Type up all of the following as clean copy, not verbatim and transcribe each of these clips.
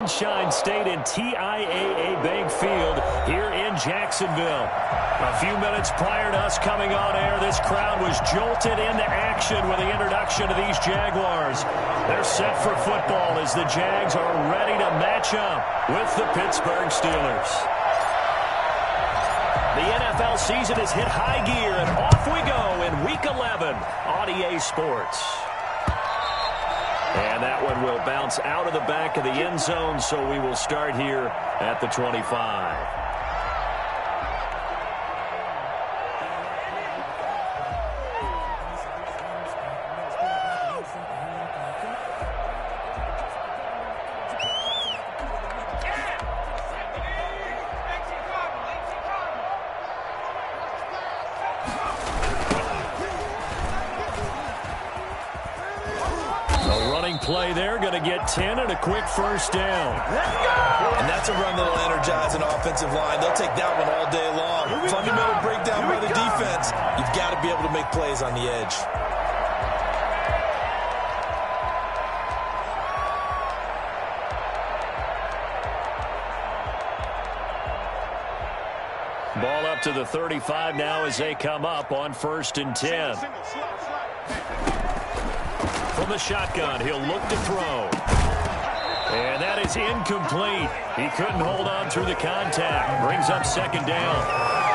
Sunshine State and TIAA Bank Field here in Jacksonville. A few minutes prior to us coming on air, this crowd was jolted into action with the introduction of these Jaguars. They're set for football as the Jags are ready to match up with the Pittsburgh Steelers. The NFL season has hit high gear, and off we go in Week 11 on EA Sports. And that one will bounce out of the back of the end zone, so we will start here at the 25. Play there, going to get 10 and a quick first down. Let's go! And that's a run that'll energize an offensive line. They'll take that one all day long. Fundamental breakdown by the defense. You've got to be able to make plays on the edge. Ball up to the 35 now as they come up on 1st and 10. From the shotgun, he'll look to throw. And that is incomplete. He couldn't hold on through the contact. Brings up 2nd down.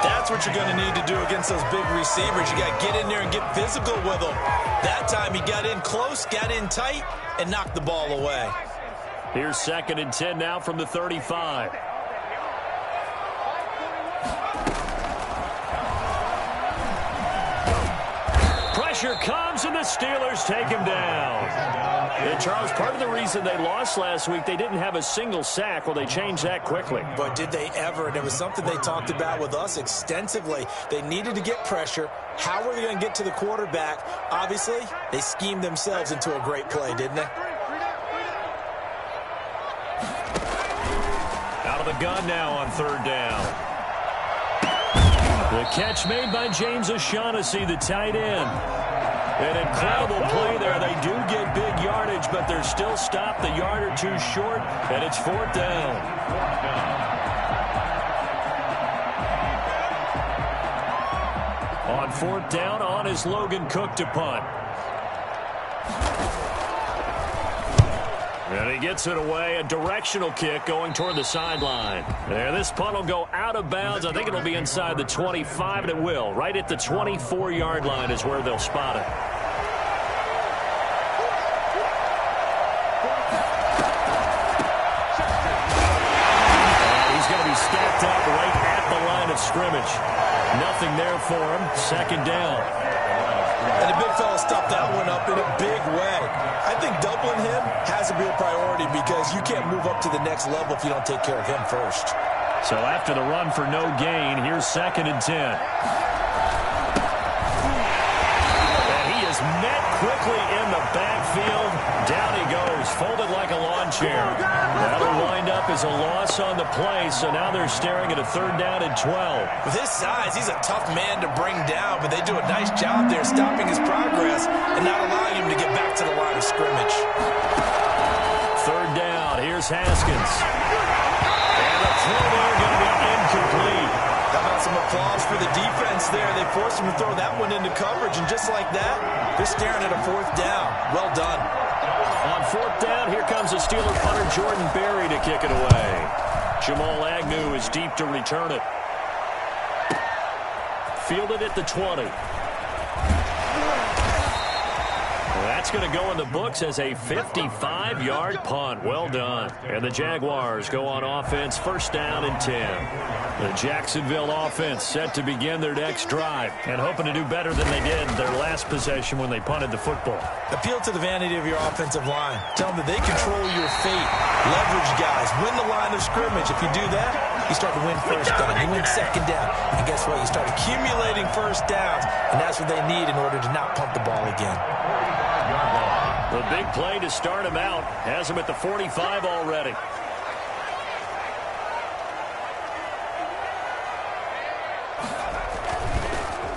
That's what you're going to need to do against those big receivers. You got to get in there and get physical with them. That time he got in close, got in tight, and knocked the ball away. Here's 2nd and 10 now from the 35. Pressure comes, and the Steelers take him down. And Charles, part of the reason they lost last week, they didn't have a single sack. Well, they changed that quickly. But did they ever? And it was something they talked about with us extensively. They needed to get pressure. How were they going to get to the quarterback? Obviously, they schemed themselves into a great play, didn't they? Out of the gun now on 3rd down. The catch made by James O'Shaughnessy, the tight end. An incredible play there. They do get big yardage, but they're still stopped the yard or two short, and it's 4th down. On 4th down, on is Logan Cook to punt. And he gets it away, a directional kick going toward the sideline. And this punt will go out of bounds. I think it'll be inside the 25, and it will. Right at the 24-yard line is where they'll spot it. And he's going to be stacked up right at the line of scrimmage. Nothing there for him. 2nd down. And the big fella stuffed that one up in a big way. I think doubling him has to be a priority because you can't move up to the next level if you don't take care of him first. So after the run for no gain, here's 2nd and 10. And he is met quickly in the backfield. Down he goes, folded like a lawn chair. That'll wind up as a loss on the play, so now they're staring at a 3rd down and 12. With his size, he's a tough man to bring down, but they do a nice job there stopping his progress and not allowing him to get back to the line of scrimmage. 3rd down, here's Haskins. And the throw there going to be incomplete. How about some applause for the defense there? They forced him to throw that one into coverage, and just like that, they're staring at a 4th down. Well done. On 4th down, here comes the Steeler punter Jordan Berry to kick it away. Jamal Agnew is deep to return it. Fielded at the 20. That's going to go in the books as a 55-yard punt. Well done. And the Jaguars go on offense, 1st down and 10. The Jacksonville offense set to begin their next drive and hoping to do better than they did their last possession when they punted the football. Appeal to the vanity of your offensive line. Tell them that they control your fate. Leverage guys. Win the line of scrimmage. If you do that, you start to win 1st down. You win 2nd down. And guess what? You start accumulating 1st downs, and that's what they need in order to not punt the ball again. The big play to start him out has him at the 45 already.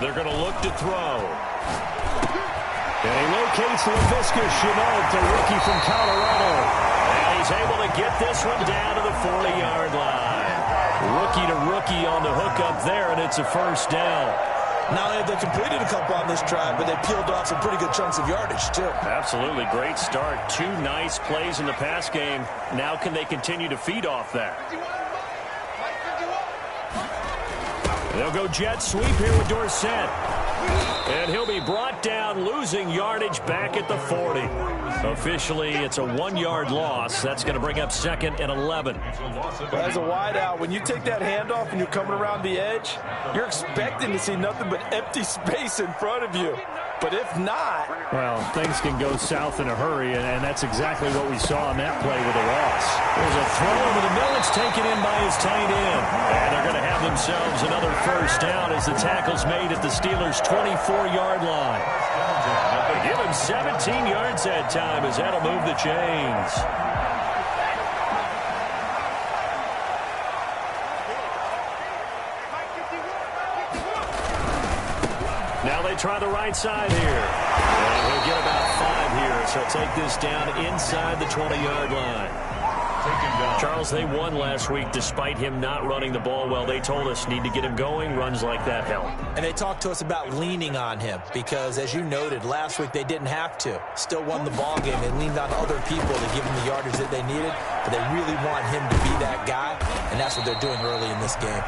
They're going to look to throw. And he locates Laviska Shenault, the rookie from Colorado. And he he's able to get this one down to the 40-yard line. Rookie to rookie on the hookup there, and it's a first down. Not only have they completed a couple on this drive, but they peeled off some pretty good chunks of yardage, too. Absolutely. Great start. 2 nice plays in the pass game. Now can they continue to feed off that? They'll go jet sweep here with Dorsett. And he'll be brought down, losing yardage back at the 40. Officially, it's a 1-yard loss. That's going to bring up 2nd and 11. Well, as a wideout, when you take that handoff and you're coming around the edge, you're expecting to see nothing but empty space in front of you. But if not... Well, things can go south in a hurry, and that's exactly what we saw on that play with a loss. There's a throw over the middle. It's taken in by his tight end. And they're going to have themselves another first down as the tackle's made at the Steelers' 24-yard line. They give him 17 yards that time as that'll move the chains. Now they try the right side here. And he'll get about 5 here, so he'll take this down inside the 20-yard line. Charles, they won last week despite him not running the ball well. They told us need to get him going. Runs like that help. And they talked to us about leaning on him because, as you noted, last week they didn't have to. Still won the ball game. They leaned on other people to give him the yardage that they needed, but they really want him to be that guy, and that's what they're doing early in this game.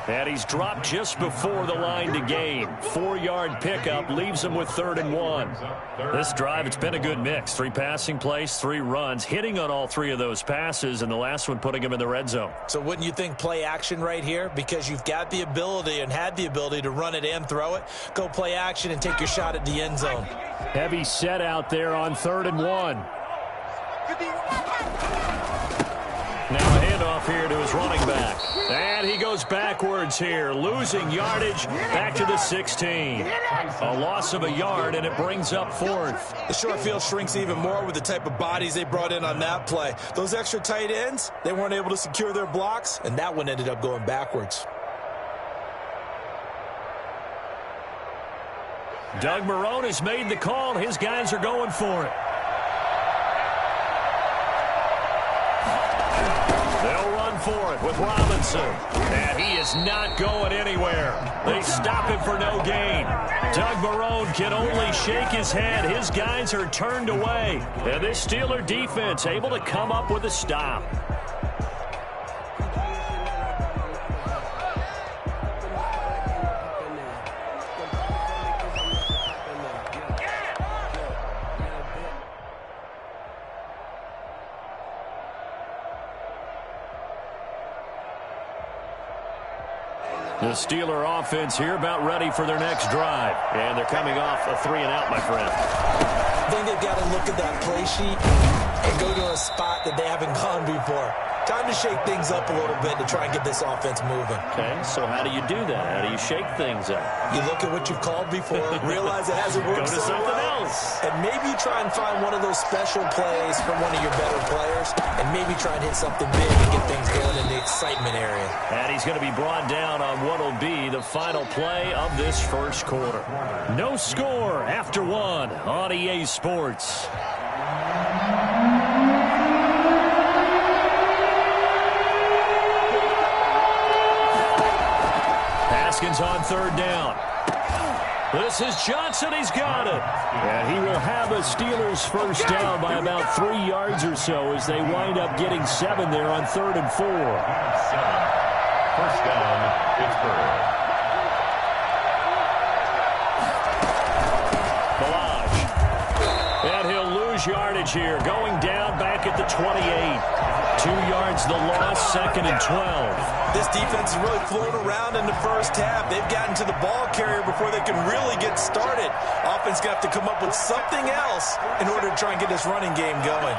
And he's dropped just before the line to gain. 4-yard pickup leaves him with 3rd and 1. This drive, it's been a good mix. 3 passing plays, 3 runs, hitting on all 3 of those passes, and the last one putting him in the red zone. So wouldn't you think play action right here? Because you've got the ability and had the ability to run it and throw it. Go play action and take your shot at the end zone. Heavy set out there on 3rd and 1. Now a handoff here to his running back. And he goes backwards here, losing yardage back to the 16. A loss of a yard, and it brings up 4th. The short field shrinks even more with the type of bodies they brought in on that play. Those extra tight ends, they weren't able to secure their blocks, and that one ended up going backwards. Doug Marrone has made the call. His guys are going for it. They'll run for it with Robinson. And he is not going anywhere. They stop him for no gain. Doug Marrone can only shake his head. His guys are turned away. And this Steeler defense able to come up with a stop. The Steeler offense here about ready for their next drive. And they're coming off a 3-and-out, my friend. I think they've got to look at that play sheet and go to a spot that they haven't gone before. Time to shake things up a little bit to try and get this offense moving. Okay, so how do you do that? How do you shake things up? You look at what you've called before, realize it hasn't worked Go to something else. And maybe try and find one of those special plays from one of your better players, and maybe try and hit something big and get things going in the excitement area. And he's going to be brought down on what will be the final play of this first quarter. No score after 1 on EA Sports. Haskins on 3rd down. This is Johnson. He's got it. And he will have a Steelers first down by about 3 yards or so as they wind up getting 7 there on 3rd and 4. First down, Pittsburgh. Balaj. And he'll lose yardage here. Going down back at the 28. 2 yards the loss, 2nd and 12. This defense is really flown around in the first half. They've gotten to the ball carrier before they can really get started. Offense got to come up with something else in order to try and get this running game going.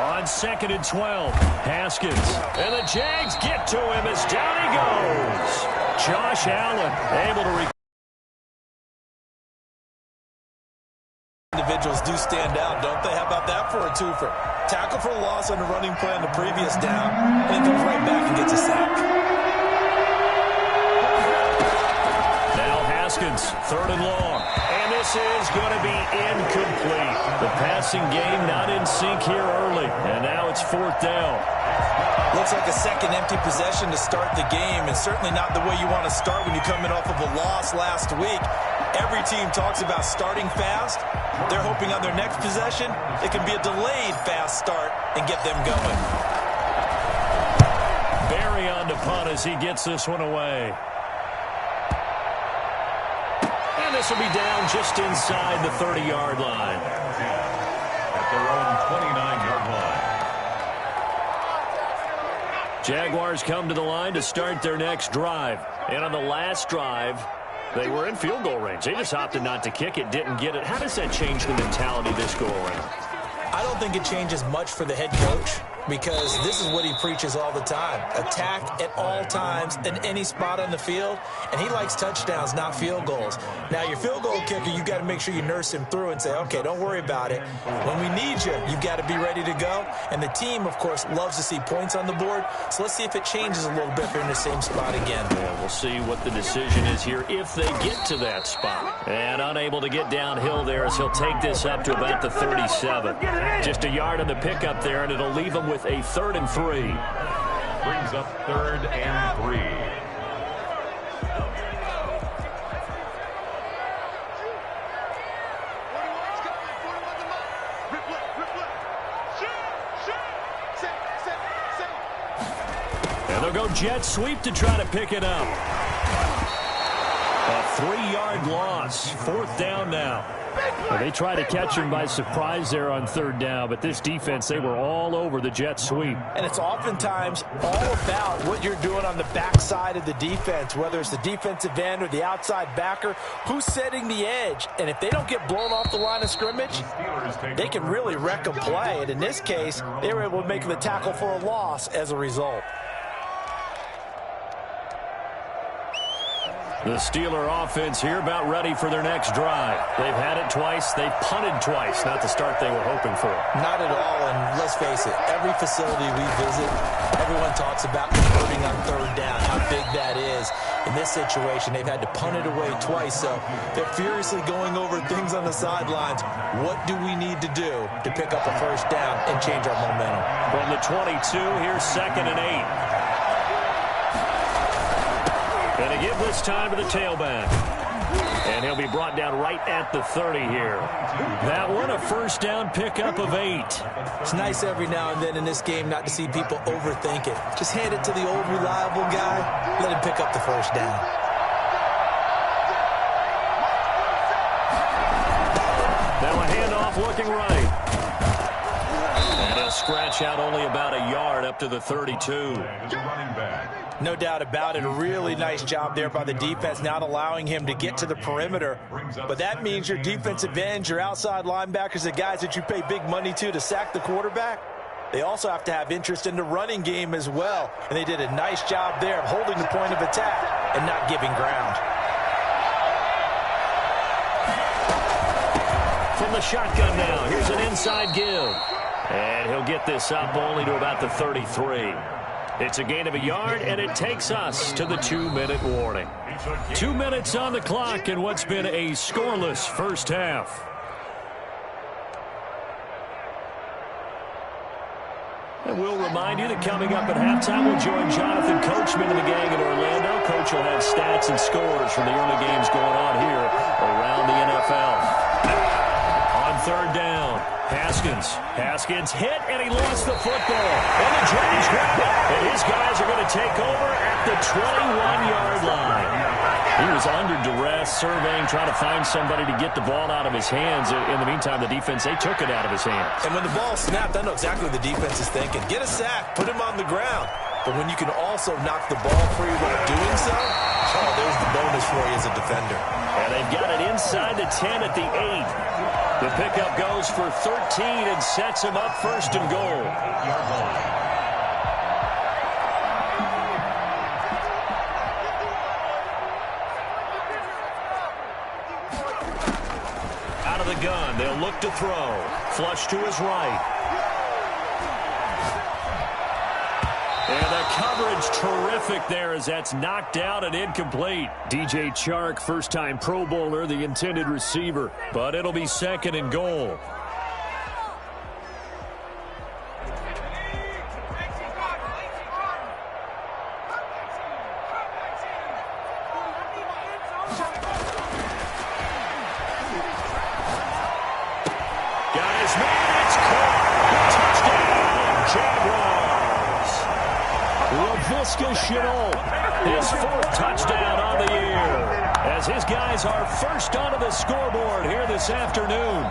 On 2nd and 12, Haskins. And the Jags get to him as down he goes. Josh Allen able to individuals do stand out, don't they? How about that for a twofer? Tackle for a loss on the running play on the previous down, and then comes right back and gets a sack. Now Haskins, 3rd and long. And this is going to be incomplete. The passing game not in sync here early. And now it's 4th down. Looks like a second empty possession to start the game, and certainly not the way you want to start when you're coming off of a loss last week. Every team talks about starting fast. They're hoping on their next possession it can be a delayed fast start and get them going. Barry on to punt as he gets this one away. And this will be down just inside the 30-yard line. At their own 29-yard line. Jaguars come to the line to start their next drive. And on the last drive, they were in field goal range. They just opted not to kick it, didn't get it. How does that change the mentality this go around? I don't think it changes much for the head coach, because this is what he preaches all the time. Attack at all times in any spot on the field, and he likes touchdowns, not field goals. Now, your field goal kicker, you've got to make sure you nurse him through and say, okay, don't worry about it. When we need you, you've got to be ready to go. And the team, of course, loves to see points on the board, so let's see if it changes a little bit if they're in the same spot again. Yeah, we'll see what the decision is here if they get to that spot. And unable to get downhill there as he'll take this up to about the 37. Just a yard on the pickup there, and it'll leave him with a 3rd and 3. Brings up 3rd and 3. And they'll go jet sweep to try to pick it up. A 3-yard loss. 4th down now. Well, they tried to catch him by surprise there on 3rd down, but this defense, they were all over the jet sweep. And it's oftentimes all about what you're doing on the backside of the defense, whether it's the defensive end or the outside backer, who's setting the edge. And if they don't get blown off the line of scrimmage, they can really wreck a play. And in this case, they were able to make the tackle for a loss as a result. The Steeler offense here about ready for their next drive. They've had it twice. They've punted twice. Not the start they were hoping for. Not at all, and let's face it, every facility we visit, everyone talks about converting on 3rd down, how big that is. In this situation, they've had to punt it away twice, so they're furiously going over things on the sidelines. What do we need to do to pick up a 1st down and change our momentum? From the 22, here's 2nd and 8. Going to give this time to the tailback. And he'll be brought down right at the 30 here. That one, a 1st down pickup of 8. It's nice every now and then in this game not to see people overthink it. Just hand it to the old reliable guy. Let him pick up the 1st down. Now a handoff looking right. And he'll scratch out only about a yard up to the 32. Running back. No doubt about it. A really nice job there by the defense, not allowing him to get to the perimeter. But that means your defensive ends, your outside linebackers, the guys that you pay big money to sack the quarterback, they also have to have interest in the running game as well. And they did a nice job there of holding the point of attack and not giving ground. From the shotgun now, here's an inside give. And he'll get this up only to about the 33. It's a gain of a yard, and it takes us to the 2-minute warning. 2 minutes on the clock in what's been a scoreless first half. And we'll remind you that coming up at halftime, we'll join Jonathan Coachman and the gang in Orlando. Coach will have stats and scores from the early games going on here around the NFL. On 3rd down, Haskins hit, and he lost the football. And the Jags grab it, and his guys are going to take over at the 21-yard line. He was under duress, surveying, trying to find somebody to get the ball out of his hands. In the meantime, the defense, they took it out of his hands. And when the ball snapped, I know exactly what the defense is thinking. Get a sack, put him on the ground. But when you can also knock the ball free while doing so, oh, there's the bonus for you as a defender. And they've got it inside the 10 at the 8. The pickup goes for 13 and sets him up 1st and goal. Out of the gun, they'll look to throw. Flush to his right. And the coverage terrific there as that's knocked down and incomplete. DJ Chark, first-time Pro Bowler, the intended receiver. But it'll be 2nd and goal. Got his man, it's caught. Touchdown, Jaguars. Laviska Shenault, his 4th touchdown on the year, as his guys are first onto the scoreboard here this afternoon.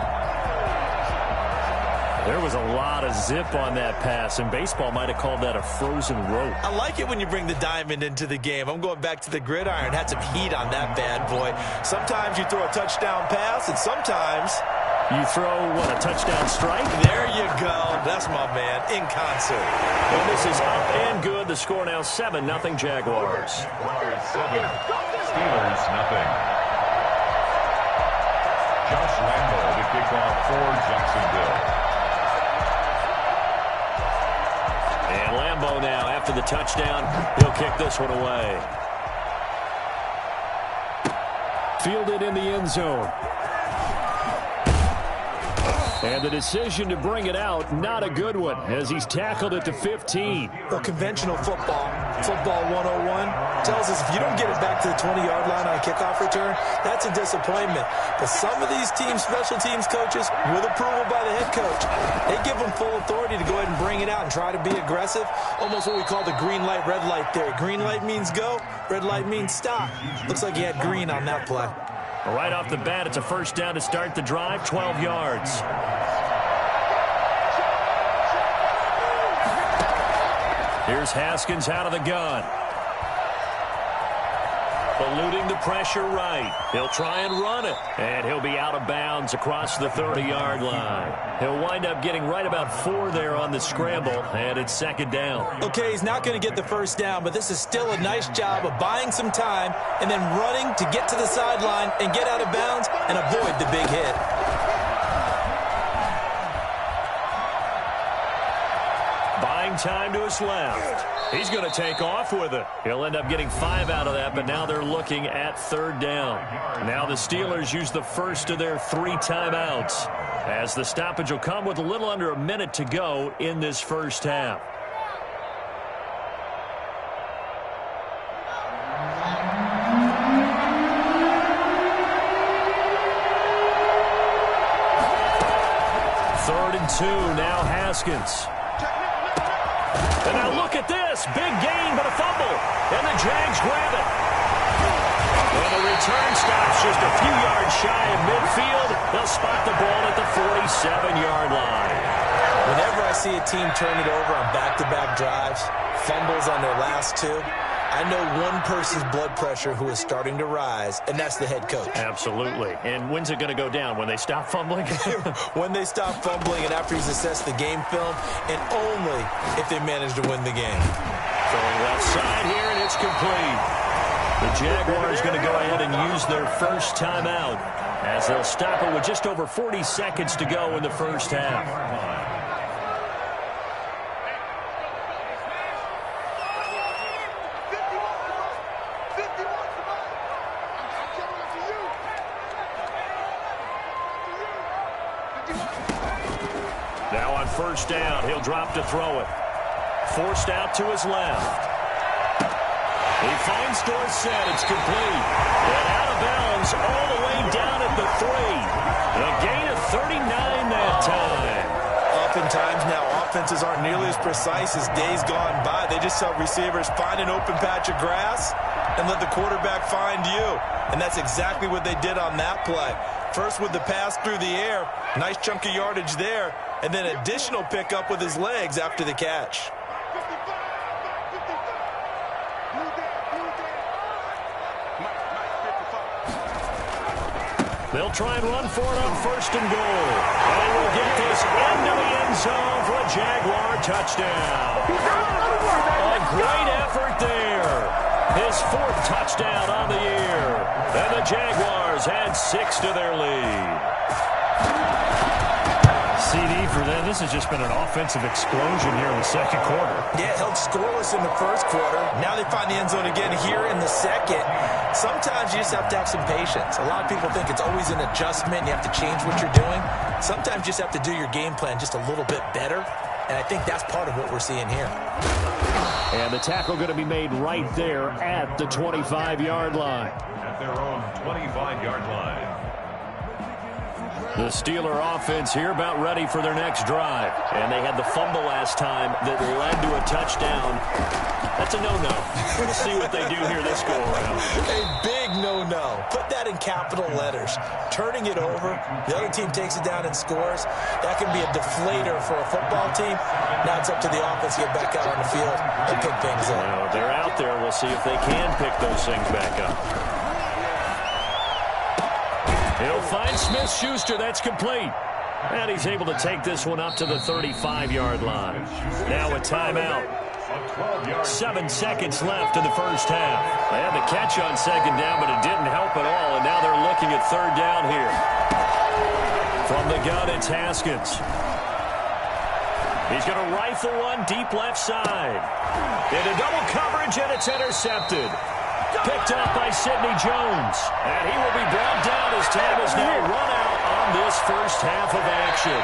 There was a lot of zip on that pass, and baseball might have called that a frozen rope. I like it when you bring the diamond into the game. I'm going back to the gridiron. Had some heat on that bad boy. Sometimes you throw a touchdown pass, and sometimes you throw, what, a touchdown strike? There you go. That's my man, in concert. And this is up and good. The score now 7-0 Jaguars. 7, Steelers, nothing. Josh Lambo to kick off for Jacksonville. And Lambo now, after the touchdown, he'll kick this one away. Fielded in the end zone. And the decision to bring it out, not a good one, as he's tackled at the 15. Well, conventional football 101, tells us if you don't get it back to the 20-yard line on a kickoff return, that's a disappointment. But some of these teams, special teams coaches, with approval by the head coach, they give them full authority to go ahead and bring it out and try to be aggressive, almost what we call the green light, red light theory. Green light means go, red light means stop. Looks like he had green on that play. Right off the bat, it's a first down to start the drive, 12 yards. Here's Haskins out of the gun. Eluding the pressure right. He'll try and run it. And he'll be out of bounds across the 30-yard line. He'll wind up getting right about 4 there on the scramble, and it's 2nd down. Okay, he's not going to get the first down, but this is still a nice job of buying some time and then running to get to the sideline and get out of bounds and avoid the big hit. Buying time to his left. He's going to take off with it. He'll end up getting 5 out of that, but now they're looking at 3rd down. Now the Steelers use the first of their 3 timeouts, as the stoppage will come with a little under a minute to go in this first half. Third and 2, now Haskins. And now look at this. Big gain, but a fumble. And the Jags grab it. And the return stops just a few yards shy of midfield. They'll spot the ball at the 47-yard line. Whenever I see a team turn it over on back-to-back drives, fumbles on their last 2, I know one person's blood pressure who is starting to rise, and that's the head coach. Absolutely. And when's it going to go down? When they stop fumbling? When they stop fumbling and after he's assessed the game film, and only if they manage to win the game. Throwing left side here, and it's complete. The Jaguars going to go ahead and use their first timeout, as they'll stop it with just over 40 seconds to go in the first half. Now on first down, he'll drop to throw it. Forced out to his left. He finds Dorsett. It's complete. And out of bounds all the way down at the 3. A gain of 39 that time. Oftentimes now, offenses aren't nearly as precise as days gone by. They just help receivers find an open patch of grass and let the quarterback find you. And that's exactly what they did on that play. First with the pass through the air, nice chunk of yardage there, and then additional pickup with his legs after the catch. They'll try and run for it on first and goal. And we'll get this into the end zone for a Jaguar touchdown. A great effort there. His 4th touchdown on the year. And the Jaguars add 6 to their lead. CD for them. This has just been an offensive explosion here in the second quarter. Yeah, held scoreless in the first quarter. Now they find the end zone again here in the second. Sometimes you just have to have some patience. A lot of people think it's always an adjustment. You have to change what you're doing. Sometimes you just have to do your game plan just a little bit better. And I think that's part of what we're seeing here. And the tackle going to be made right there at the 25-yard line. At their own 25-yard line. The Steeler offense here about ready for their next drive. And they had the fumble last time that led to a touchdown. That's a no-no. We'll see what they do here this go-around. A big no-no. Put that in capital letters. Turning it over, the other team takes it down and scores. That can be a deflator for a football team. Now it's up to the offense to get back out on the field and pick things up. Well, they're out there. We'll see if they can pick those things back up. He'll find Smith-Schuster. That's complete. And he's able to take this one up to the 35-yard line. Now a timeout. 7 seconds left in the first half. They had the catch on second down, but it didn't help at all. And now they're looking at third down here. From the gun, it's Haskins. He's going to rifle one deep left side. Into double coverage, and it's intercepted. Picked up by Sidney Jones. And he will be brought down as time is now run out on this first half of action.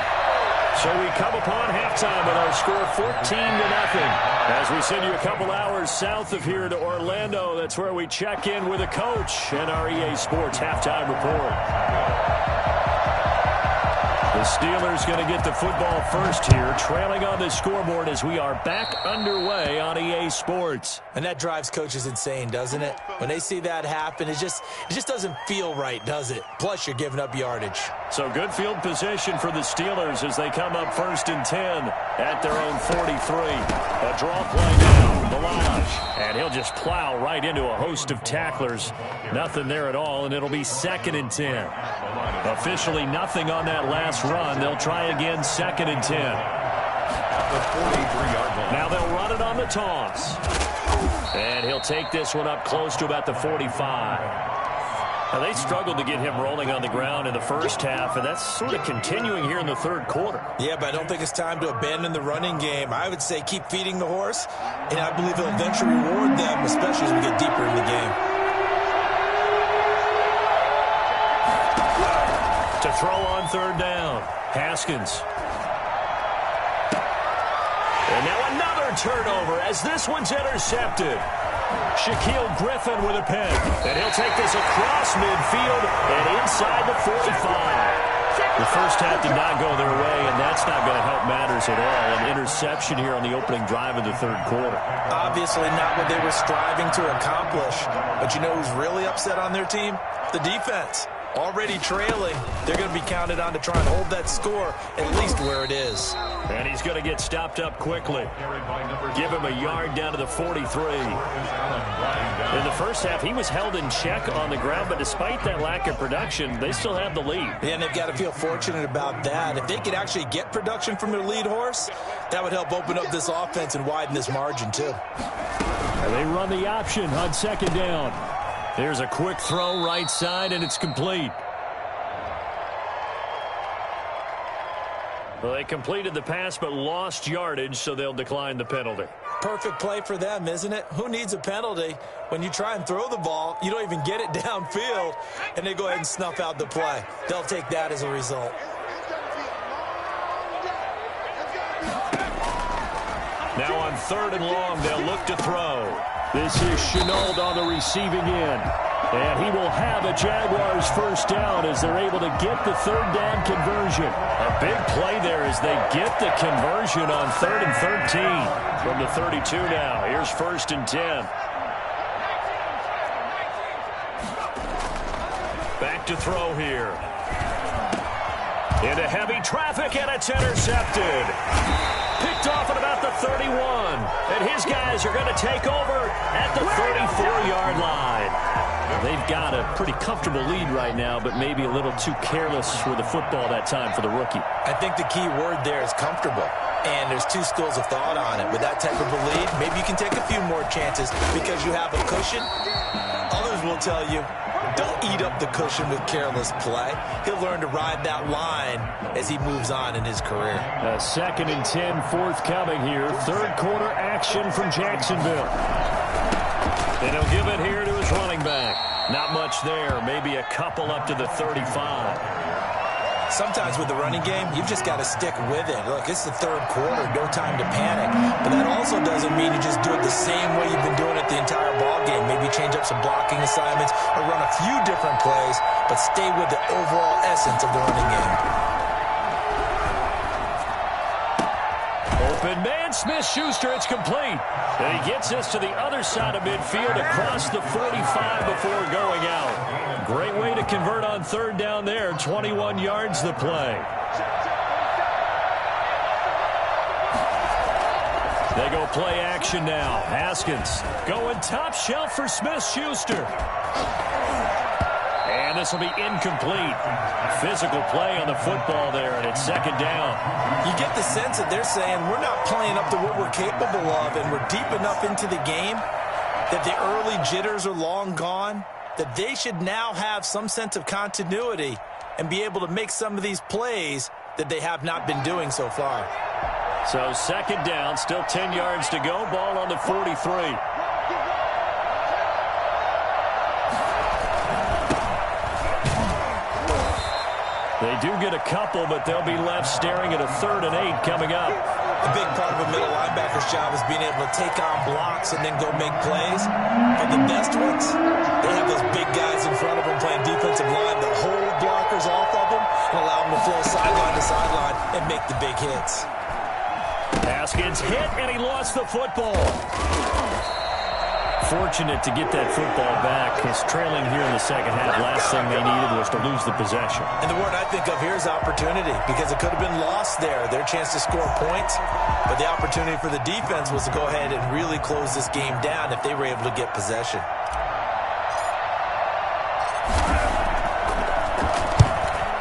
So we come upon halftime with our score 14-0. As we send you a couple hours south of here to Orlando, that's where we check in with a coach and our EA Sports halftime report. The Steelers going to get the football first here, trailing on the scoreboard as we are back underway on EA Sports. And that drives coaches insane, doesn't it? When they see that happen, it just doesn't feel right, does it? Plus, you're giving up yardage. So good field position for the Steelers as they come up 1st and 10 at their own 43. A draw play now, Balaj. And he'll just plow right into a host of tacklers. Nothing there at all, and it'll be 2nd and 10. Officially nothing on that last run. They'll try again 2nd and 10. Now they'll run it on the toss. And he'll take this one up close to about the 45. Now they struggled to get him rolling on the ground in the first half, and that's sort of continuing here in the third quarter. Yeah, but I don't think it's time to abandon the running game. I would say keep feeding the horse, and I believe it'll eventually reward them, especially as we get deeper in the game. To throw on third down, Haskins. And now another turnover as this one's intercepted. Shaquille Griffin with a pick. And he'll take this across midfield and inside the 45. The first half did not go their way, and that's not going to help matters at all. An interception here on the opening drive of the third quarter. Obviously not what they were striving to accomplish. But you know who's really upset on their team? The defense. Already trailing, they're going to be counted on to try and hold that score at least where it is. And he's going to get stopped up quickly. Give him a yard down to the 43. In the first half, he was held in check on the ground, but despite that lack of production, they still have the lead. Yeah, and they've got to feel fortunate about that. If they could actually get production from their lead horse, that would help open up this offense and widen this margin too. And they run the option on 2nd down. There's a quick throw right side, and it's complete. Well, they completed the pass but lost yardage, so they'll decline the penalty. Perfect play for them, isn't it? Who needs a penalty? When you try and throw the ball, you don't even get it downfield, and they go ahead and snuff out the play. They'll take that as a result. Now on 3rd and long, they'll look to throw. This is Shenault on the receiving end. And he will have a Jaguars first down as they're able to get the third down conversion. A big play there as they get the conversion on 3rd and 13 from the 32 now. Here's 1st and 10. Back to throw here. Into heavy traffic, and it's intercepted. Picked off at about the 31. And his guys are going to take over at the 34-yard line. They've got a pretty comfortable lead right now, but maybe a little too careless with the football that time for the rookie. I think the key word there is comfortable. And there's two schools of thought on it. With that type of a lead, maybe you can take a few more chances because you have a cushion. Others will tell you, don't eat up the cushion with careless play. He'll learn to ride that line as he moves on in his career. A 2nd and 10 forthcoming here. Third quarter action from Jacksonville. And he'll give it here to his running back. Not much there. Maybe a couple up to the 35. Sometimes with the running game, you've just got to stick with it. Look, it's the third quarter, no time to panic. But that also doesn't mean you just do it the same way you've been doing it the entire ball game. Maybe change up some blocking assignments or run a few different plays, but stay with the overall essence of the running game. Open man, Smith-Schuster, it's complete. And he gets this to the other side of midfield across the 45 before going out. Great way to convert on third down there. 21 yards the play. They go play action now. Haskins going top shelf for Smith-Schuster. And this will be incomplete. Physical play on the football there, and it's 2nd down. You get the sense that they're saying we're not playing up to what we're capable of, and we're deep enough into the game that the early jitters are long gone, that they should now have some sense of continuity and be able to make some of these plays that they have not been doing so far. So 2nd down, still 10 yards to go. Ball on the 43. They do get a couple, but they'll be left staring at a 3rd and 8 coming up. A big part of a middle linebacker's job is being able to take on blocks and then go make plays. But the best ones, they have those big guys in front of them playing defensive line that hold blockers off of them and allow them to flow sideline to sideline and make the big hits. Haskins hit, and he lost the football. Fortunate to get that football back, because trailing here in the second half, last thing they needed was to lose the possession. And the word I think of here is opportunity, because it could have been lost there, their chance to score points. But the opportunity for the defense was to go ahead and really close this game down if they were able to get possession.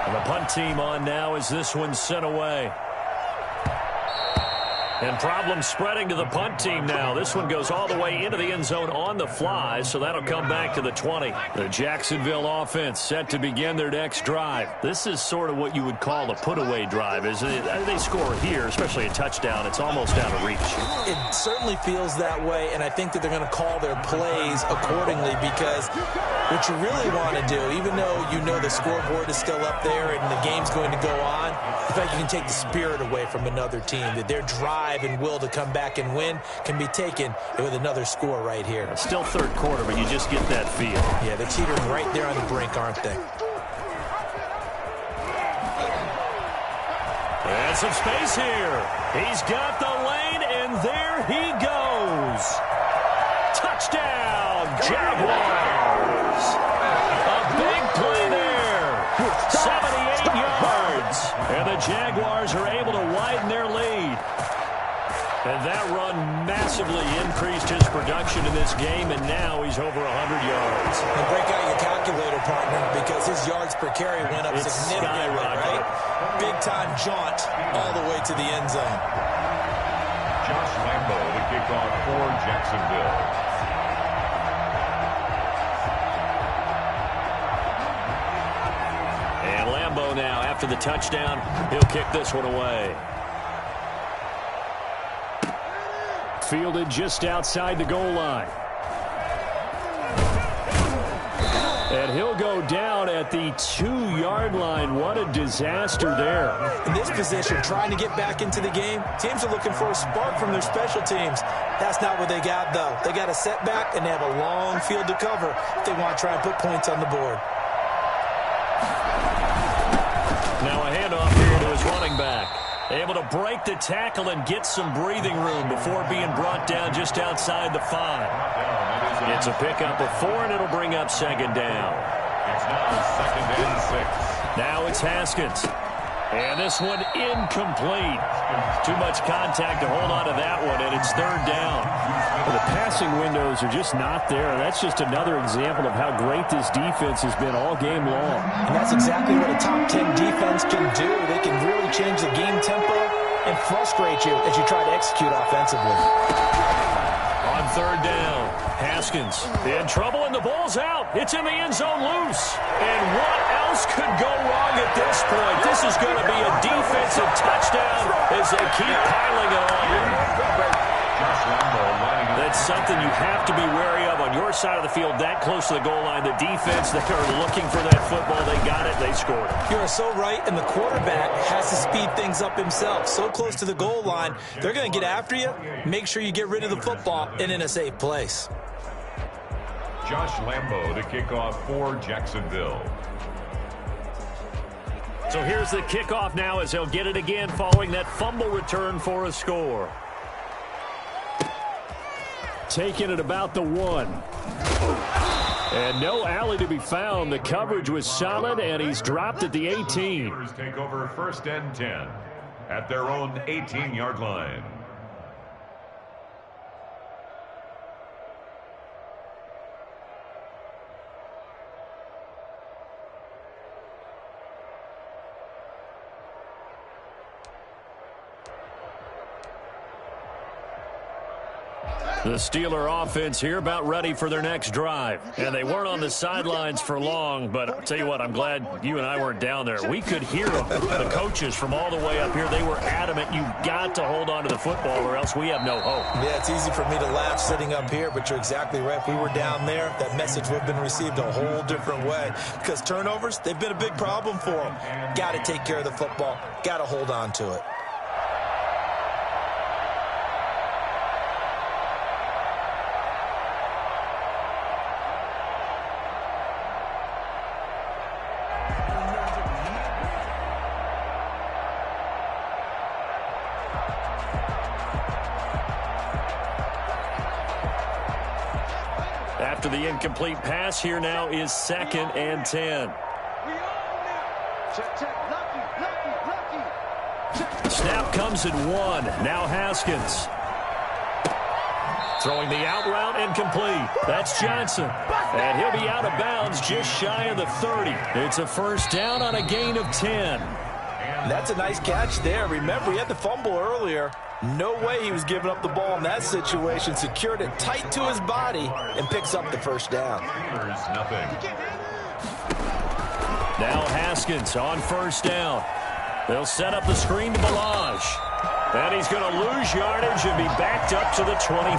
And the punt team on now as this one's sent away. And problems spreading to the punt team now. This one goes all the way into the end zone on the fly, so that'll come back to the 20. The Jacksonville offense set to begin their next drive. This is sort of what you would call a put-away drive. As they score here, especially a touchdown, it's almost out of reach. It certainly feels that way, and I think that they're going to call their plays accordingly, because what you really want to do, even though you know the scoreboard is still up there and the game's going to go on, in fact, you can take the spirit away from another team, that their drive and will to come back and win can be taken with another score right here. It's still third quarter, but you just get that feel. Yeah, they're teetering right there on the brink, aren't they? And some space here. He's got the lane, and there he goes. Touchdown, Jaguars. A big play there. 78 yards. And the Jaguars are able to widen their lead. And that run massively increased his production in this game, and now he's over 100 yards. And break out your calculator, partner, because his yards per carry went up significantly, right? Big-time jaunt all the way to the end zone. Josh Lambo, the kickoff for Jacksonville. And Lambo now, after the touchdown, he'll kick this one away. Fielded just outside the goal line. And he'll go down at the 2-yard line. What a disaster there. In this position, trying to get back into the game, teams are looking for a spark from their special teams. That's not what they got, though. They got a setback, and they have a long field to cover if they want to try and put points on the board. Now a handoff here to his running back. Able to break the tackle and get some breathing room before being brought down just outside the 5. It's a pickup of 4, and it'll bring up 2nd down. It's now 2nd and 6. Now it's Haskins. And this one incomplete. Too much contact to hold on to that one, and it's 3rd down. Well, the passing windows are just not there. That's just another example of how great this defense has been all game long. And that's exactly what a top 10 defense can do. They can really change the game tempo and frustrate you as you try to execute offensively. On 3rd down. Haskins in trouble, and the ball's out. It's in the end zone loose. And what else could go wrong at this point? This is going to be a defensive touchdown as they keep piling it on. That's something you have to be wary of on your side of the field, that close to the goal line. The defense, they are looking for that football. They got it. They scored it. You are so right, and the quarterback has to speed things up himself. So close to the goal line, they're going to get after you. Make sure you get rid of the football and in a safe place. Josh Lambo to kick off for Jacksonville. So here's the kickoff now as they'll get it again following that fumble return for a score. Taking it about the 1. And no alley to be found. The coverage was solid, and he's dropped at the 18. Take over 1st and 10 at their own 18-yard line. The Steeler offense here about ready for their next drive. And they weren't on the sidelines for long, but I'll tell you what, I'm glad you and I weren't down there. We could hear them, the coaches from all the way up here. They were adamant, you've got to hold on to the football or else we have no hope. Yeah, it's easy for me to laugh sitting up here, but you're exactly right. If we were down there, that message would have been received a whole different way. Because turnovers, they've been a big problem for them. Got to take care of the football. Got to hold on to it. After the incomplete pass, here now is 2nd and 10. Snap comes at 1. Now Haskins. Throwing the out route incomplete. That's Johnson. And he'll be out of bounds just shy of the 30. It's a 1st down on a gain of 10. That's a nice catch there. Remember, he had the fumble earlier. No way he was giving up the ball in that situation. Secured it tight to his body and picks up the 1st down. Nothing. Now Haskins on 1st down. They'll set up the screen to Ballage. And he's going to lose yardage and be backed up to the 25.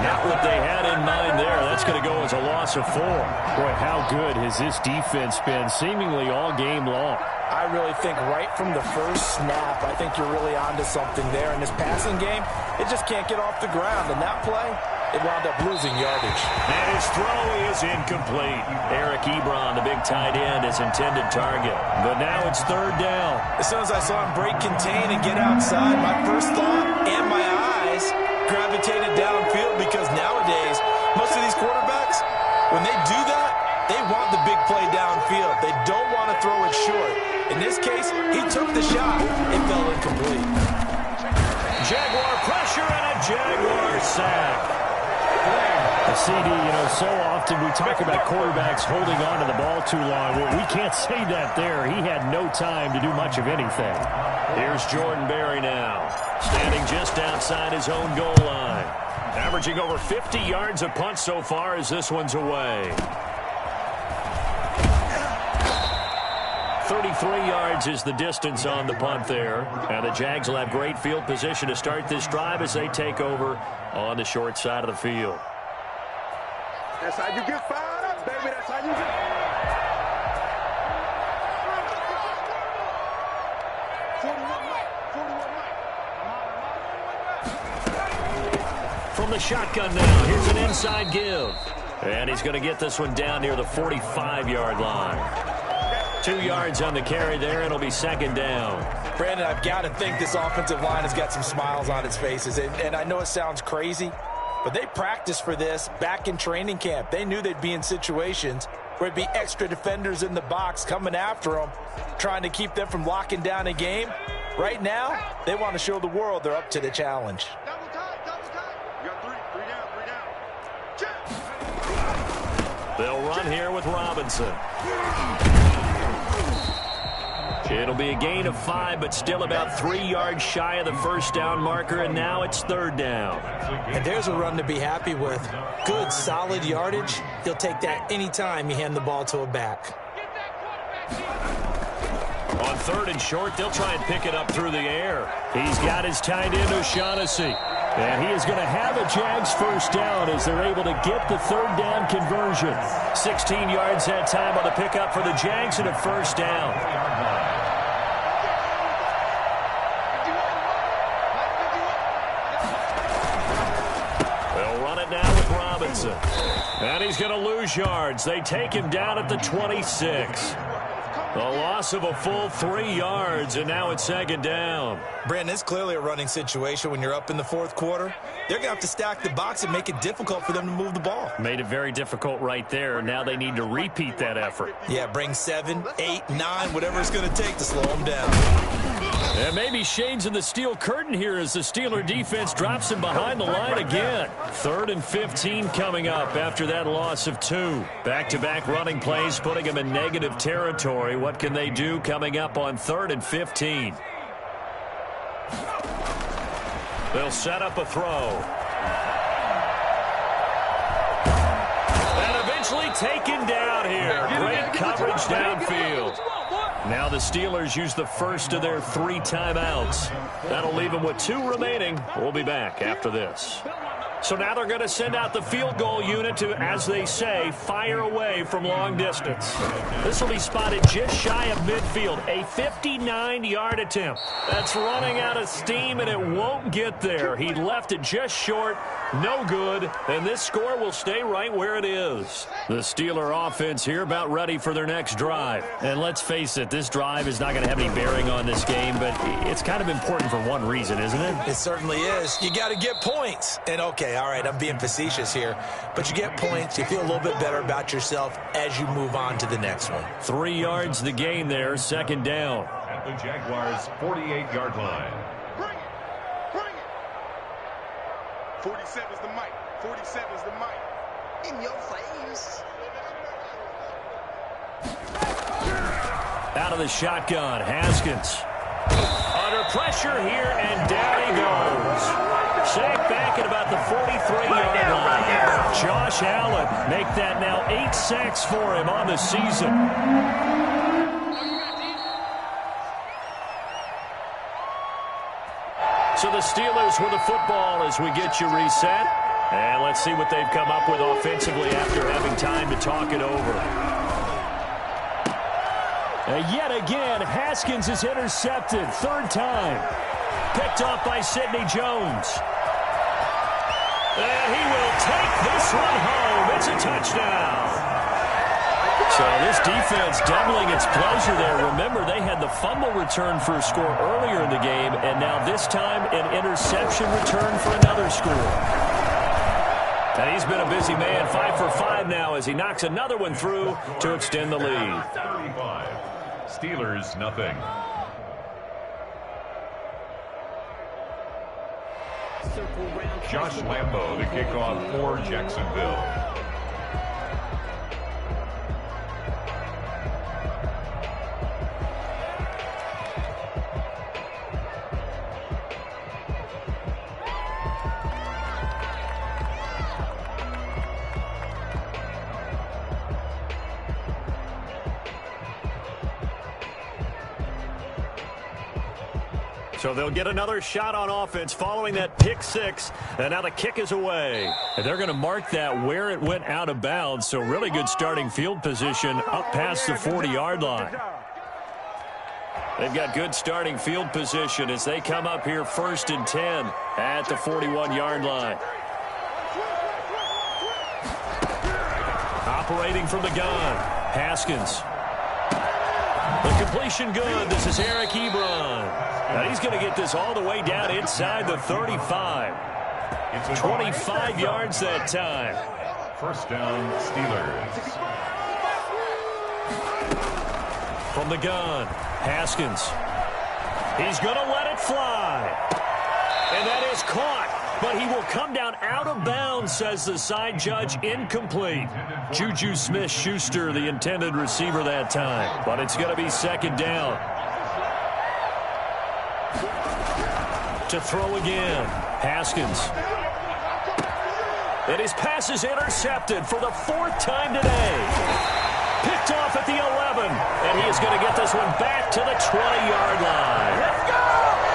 Not what they had in mind there. That's going to go as a loss of 4. Boy, how good has this defense been seemingly all game long? I really think right from the first snap, I think you're really onto something there. In this passing game, it just can't get off the ground. And that play, it wound up losing yardage. And his throw is incomplete. Eric Ebron, the big tight end, his intended target. But now it's 3rd down. As soon as I saw him break contain and get outside, my first thought and my eyes gravitated downfield because nowadays, most of these quarterbacks, when they do that, they want the big play downfield. They don't want to throw it short. In this case, he took the shot. It fell incomplete. Jaguar pressure and a Jaguar sack. CD, so often we talk about quarterbacks holding on to the ball too long. Well, we can't say that there. He had no time to do much of anything. Here's Jordan Berry now, standing just outside his own goal line. Averaging over 50 yards a punt so far as this one's away. 33 yards is the distance on the punt there. And the Jags will have great field position to start this drive as they take over on the short side of the field. That's how you get fired up, baby. That's how you get. From the shotgun now, here's an inside give. And he's going to get this one down near the 45-yard line. 2 yards on the carry there, and it'll be 2nd down. Brandon, I've got to think this offensive line has got some smiles on its faces. And I know it sounds crazy, but they practiced for this back in training camp. They knew they'd be in situations where it'd be extra defenders in the box coming after them, trying to keep them from locking down a game. Right now, they want to show the world they're up to the challenge. You got 3 down. They'll run here with Robinson. It'll be a gain of 5, but still about 3 yards shy of the first down marker, and now it's 3rd down. And there's a run to be happy with. Good, solid yardage. He'll take that anytime you hand the ball to a back. On 3rd and short, they'll try and pick it up through the air. He's got his tight end, O'Shaughnessy. And he is going to have a Jags first down as they're able to get the 3rd down conversion. 16 yards that time on the pickup for the Jags and a first down. They'll run it now with Robinson. And he's going to lose yards. They take him down at the 26. The loss of a full 3 yards, and now it's 2nd down. Brandon, it's clearly a running situation when you're up in the 4th quarter. They're going to have to stack the box and make it difficult for them to move the ball. Made it very difficult right there. Now they need to repeat that effort. Yeah, bring 7, 8, 9, whatever it's going to take to slow them down. And maybe shades in the steel curtain here as the Steeler defense drops him behind the line again. 3rd and 15 coming up after that loss of 2. Back-to-back running plays putting them in negative territory. What can they do coming up on 3rd and 15? They'll set up a throw. And eventually taken down here. Great coverage downfield. Now the Steelers use the first of their 3 timeouts. That'll leave them with 2 remaining. We'll be back after this. So now they're going to send out the field goal unit to, as they say, fire away from long distance. This will be spotted just shy of midfield. A 59-yard attempt. That's running out of steam, and it won't get there. He left it just short. No good. And this score will stay right where it is. The Steeler offense here about ready for their next drive. And let's face it, this drive is not going to have any bearing on this game, but it's kind of important for one reason, isn't it? It certainly is. You got to get points. And okay, all right, I'm being facetious here, but you get points, you feel a little bit better about yourself as you move on to the next one. 3 yards the gain there, 2nd down. At the Jaguars' 48-yard line. Bring it. Bring it. 47's the mic. 47's the mic. In your face. Out of the shotgun, Haskins. Under pressure here, and down he goes. Sacked back at about the 43-yard line. Josh Allen make that now 8 sacks for him on the season. So the Steelers with the football as we get you reset. And let's see what they've come up with offensively after having time to talk it over. Yet again, Haskins is intercepted. 3rd time. Picked off by Sidney Jones. And he will take this one home. It's a touchdown. So this defense doubling its pleasure there. Remember, they had the fumble return for a score earlier in the game, and now this time an interception return for another score. And he's been a busy man, 5 for 5 now as he knocks another one through to extend the lead. 35. Steelers, nothing. Josh Lambo to kick off for Jacksonville. So they'll get another shot on offense following that pick 6. And now the kick is away. And they're going to mark that where it went out of bounds. So really good starting field position up past the 40-yard line. They've got good starting field position as they come up here 1st and 10 at the 41-yard line. Operating from the gun, Haskins. The completion good. This is Eric Ebron. And he's going to get this all the way down inside the 35. 25 yards that time. 1st down, Steelers. From the gun, Haskins. He's going to let it fly. And that is caught. But he will come down out of bounds, says the side judge. Incomplete. Juju Smith-Schuster, the intended receiver that time. But it's going to be 2nd down. to throw again. Haskins. And his pass is intercepted for the 4th time today. Picked off at the 11. And he is going to get this one back to the 20-yard line. Let's go!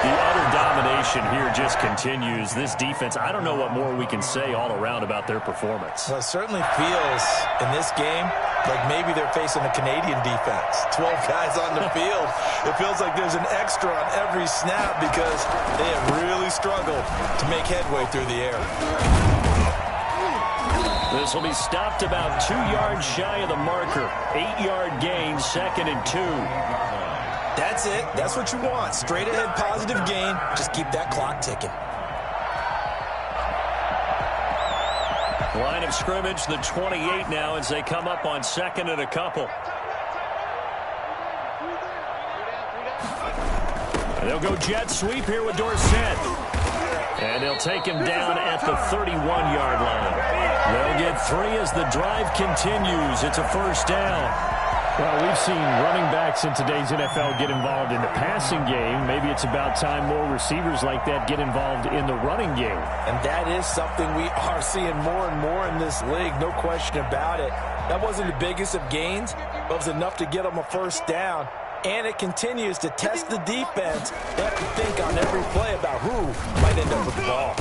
The utter domination here just continues. This defense, I don't know what more we can say all around about their performance. Well, it certainly feels in this game like maybe they're facing a Canadian defense. 12 guys on the field. It feels like there's an extra on every snap because they have really struggled to make headway through the air. This will be stopped about 2 yards shy of the marker. 8-yard gain, 2nd and 2. That's it. That's what you want. Straight ahead positive gain. Just keep that clock ticking. Line of scrimmage, the 28 now as they come up on 2nd and a couple. And they'll go jet sweep here with Dorsett. And they'll take him down at the 31-yard line. They'll get 3 as the drive continues. It's a 1st down. Well, we've seen running backs in today's NFL get involved in the passing game. Maybe it's about time more receivers like that get involved in the running game. And that is something we are seeing more and more in this league, no question about it. That wasn't the biggest of gains, but it was enough to get them a 1st down. And it continues to test the defense. They have to think on every play about who might end up with the ball.